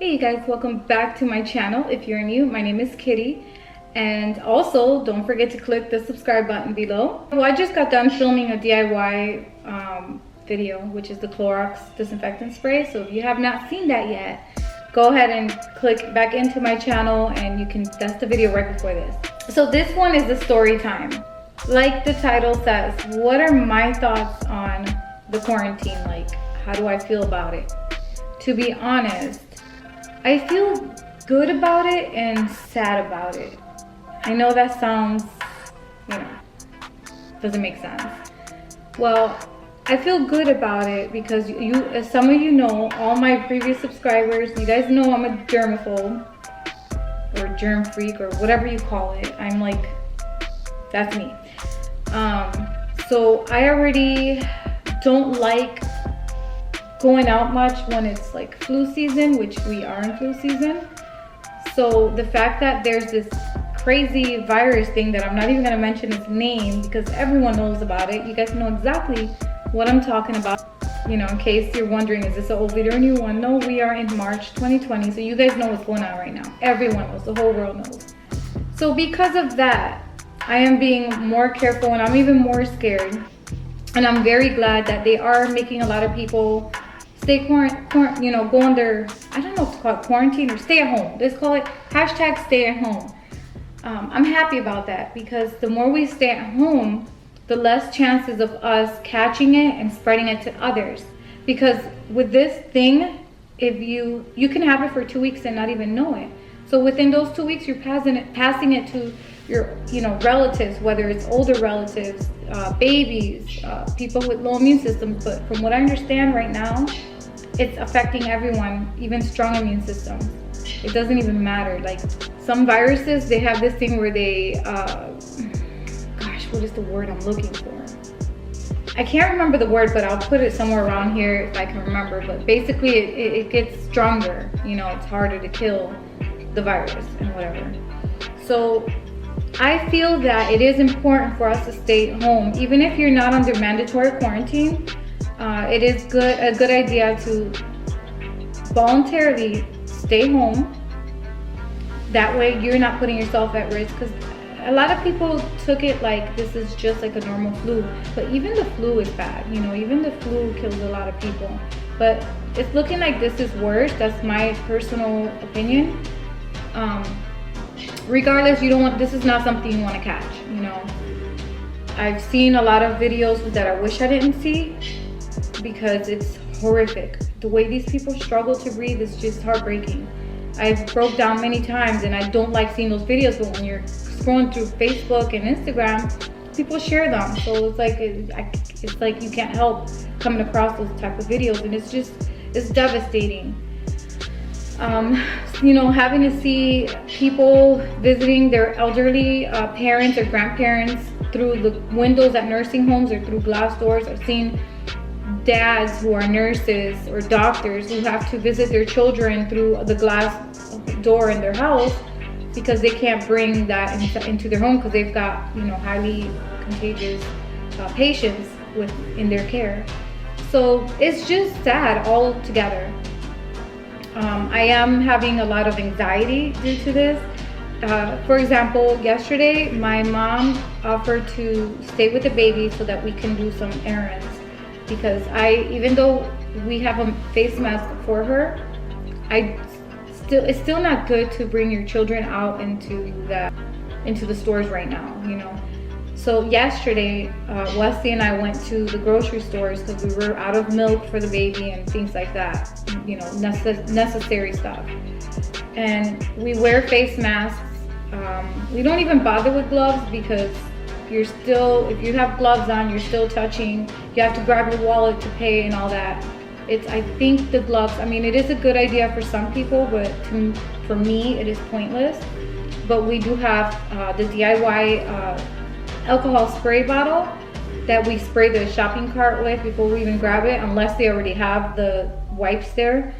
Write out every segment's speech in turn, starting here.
Hey you guys, welcome back to my channel. If you're new, my name is Kitty, and also don't forget to click the subscribe button below. Well, I just got done filming a DIY video, which is the Clorox disinfectant spray. So if you have not seen that yet, go ahead and click back into my channel and you can, that's the video right before this. So this one is the story time. Like the title says, what are my thoughts on the quarantine? Like, how do I feel about it? To be honest, I feel good about it and sad about it. I know that sounds, doesn't make sense. Well, I feel good about it because as some of you know, all my previous subscribers, you guys know I'm a germaphobe or germ freak or whatever you call it. I'm like, that's me. So I already don't like going out much when it's like flu season, which we are in flu season. So the fact that there's this crazy virus thing that I'm not even gonna mention its name because everyone knows about it. You guys know exactly what I'm talking about. You know, in case you're wondering, is this an old video or a new one? No, we are in March 2020, so you guys know what's going on right now. Everyone knows, the whole world knows. So because of that, I am being more careful and I'm even more scared. And I'm very glad that they are making a lot of people stay go under, I don't know if to call it quarantine or stay at home. Let's call it hashtag stay at home. I'm happy about that because the more we stay at home, the less chances of us catching it and spreading it to others. Because with this thing, if you can have it for 2 weeks and not even know it. So within those 2 weeks, you're passing it to your relatives, whether it's older relatives, babies, people with low immune systems. But from what I understand right now, it's affecting everyone, even strong immune systems. It doesn't even matter. Like some viruses, they have this thing where they, gosh, what is the word I'm looking for? I can't remember the word, but I'll put it somewhere around here if I can remember. But basically it gets stronger. It's harder to kill the virus and whatever. So I feel that it is important for us to stay home, even if you're not under mandatory quarantine. It is a good idea to voluntarily stay home. That way you're not putting yourself at risk, because a lot of people took it like this is just like a normal flu, but even the flu is bad. Even the flu kills a lot of people, but it's looking like this is worse. That's my personal opinion. Regardless, this is not something you want to catch. I've seen a lot of videos that I wish I didn't see because it's horrific. The way these people struggle to breathe is just heartbreaking. I've broke down many times and I don't like seeing those videos, but when you're scrolling through Facebook and Instagram, people share them. So it's like you can't help coming across those type of videos, and it's devastating. Having to see people visiting their elderly parents or grandparents through the windows at nursing homes or through glass doors. I've seen dads who are nurses or doctors who have to visit their children through the glass door in their house because they can't bring that into their home because they've got highly contagious patients in their care. So it's just sad altogether. I am having a lot of anxiety due to this. For example, yesterday my mom offered to stay with the baby so that we can do some errands, because even though we have a face mask for her, it's still not good to bring your children out into the stores right now. So yesterday, Wesley and I went to the grocery stores because we were out of milk for the baby and things like that, necessary stuff. And we wear face masks. We don't even bother with gloves because if you have gloves on, you're still touching. You have to grab your wallet to pay and all that. I think the gloves, it is a good idea for some people, but for me, it is pointless. But we do have the DIY alcohol spray bottle that we spray the shopping cart with before we even grab it, unless they already have the wipes there.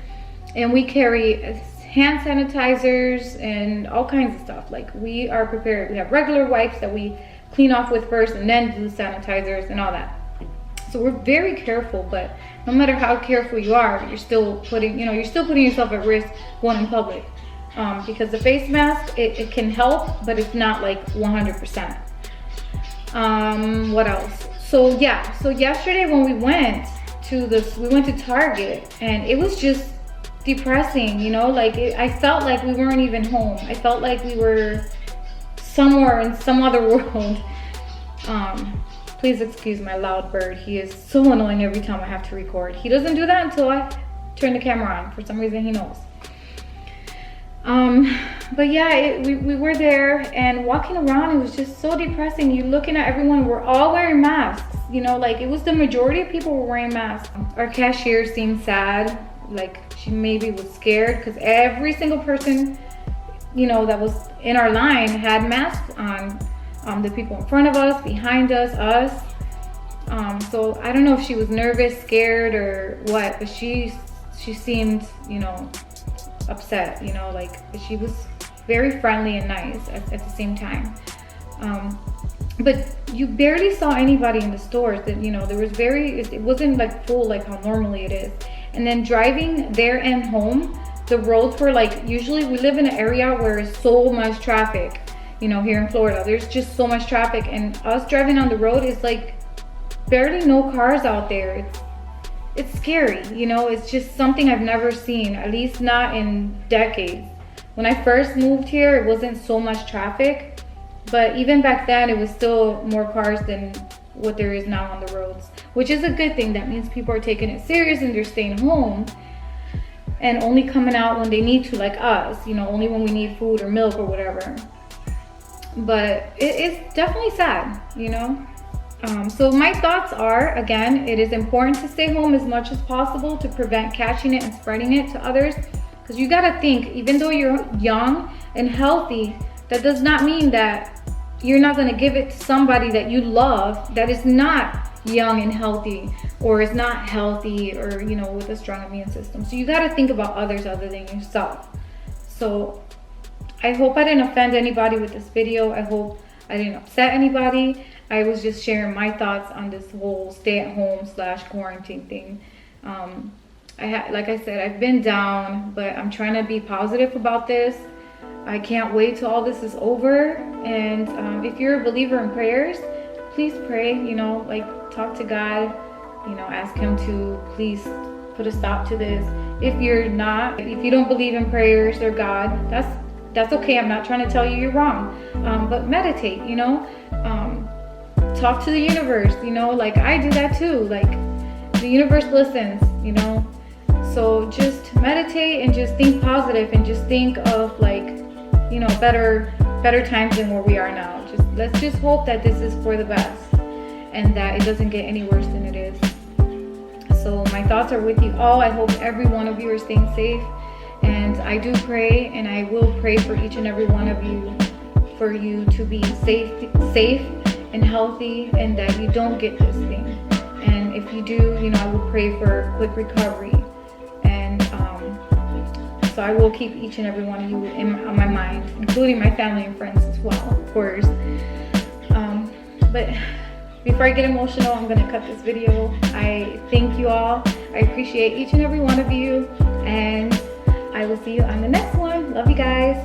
And we carry hand sanitizers and all kinds of stuff. Like, we are prepared. We have regular wipes that we clean off with first and then do sanitizers and all that. So we're very careful, but no matter how careful you are, you're still putting, you're still putting yourself at risk going in public. Because the face mask, it can help, but it's not like 100%. What else? So yeah, so yesterday when we went to Target, and it was just depressing, like I felt like we weren't even home. I felt like we were somewhere in some other world. Please excuse my loud bird. He is so annoying every time I have to record. He doesn't do that until I turn the camera on. For some reason he knows. But yeah, we were there, and walking around, it was just so depressing. You're looking at everyone, we're all wearing masks, like it was the majority of people were wearing masks. Our cashier seemed sad, like she maybe was scared, because every single person, that was in our line had masks on. The people in front of us, behind us. So I don't know if she was nervous, scared, or what, but she seemed, upset, like she was very friendly and nice at the same time. But you barely saw anybody in the stores. That there was it wasn't like full like how normally it is. And then driving there and home, the roads were like, usually we live in an area where there's so much traffic, here in Florida. There's just so much traffic, and us driving on the road is like barely no cars out there. It's scary, it's just something I've never seen, at least not in decades. When I first moved here, it wasn't so much traffic, but even back then it was still more cars than what there is now on the roads, which is a good thing. That means people are taking it serious and they're staying home and only coming out when they need to, like us, only when we need food or milk or whatever. But it's definitely sad, So my thoughts are, again, it is important to stay home as much as possible to prevent catching it and spreading it to others. Because you gotta think, even though you're young and healthy, that does not mean that you're not gonna give it to somebody that you love that is not young and healthy, or is not healthy, or with a strong immune system. So you gotta think about others other than yourself. So I hope I didn't offend anybody with this video. I hope I didn't upset anybody. I was just sharing my thoughts on this whole stay-at-home / quarantine thing. Like I said, I've been down, but I'm trying to be positive about this. I can't wait till all this is over. And if you're a believer in prayers, please pray. Talk to God. Ask Him to please put a stop to this. If you're not, if you don't believe in prayers or God, that's okay. I'm not trying to tell you you're wrong. But meditate. Talk to the universe, like I do that too. Like the universe listens, So just meditate and just think positive, and just think of like, better times than where we are now. Let's just hope that this is for the best and that it doesn't get any worse than it is. So my thoughts are with you all. I hope every one of you are staying safe, and I do pray, and I will pray for each and every one of you, for you to be safe and healthy, and that you don't get this thing. And if you do, I will pray for quick recovery. And so I will keep each and every one of you on my mind, including my family and friends as well, of course. But before I get emotional, I'm gonna cut this video. I thank you all. I appreciate each and every one of you, and I will see you on the next one. Love you guys.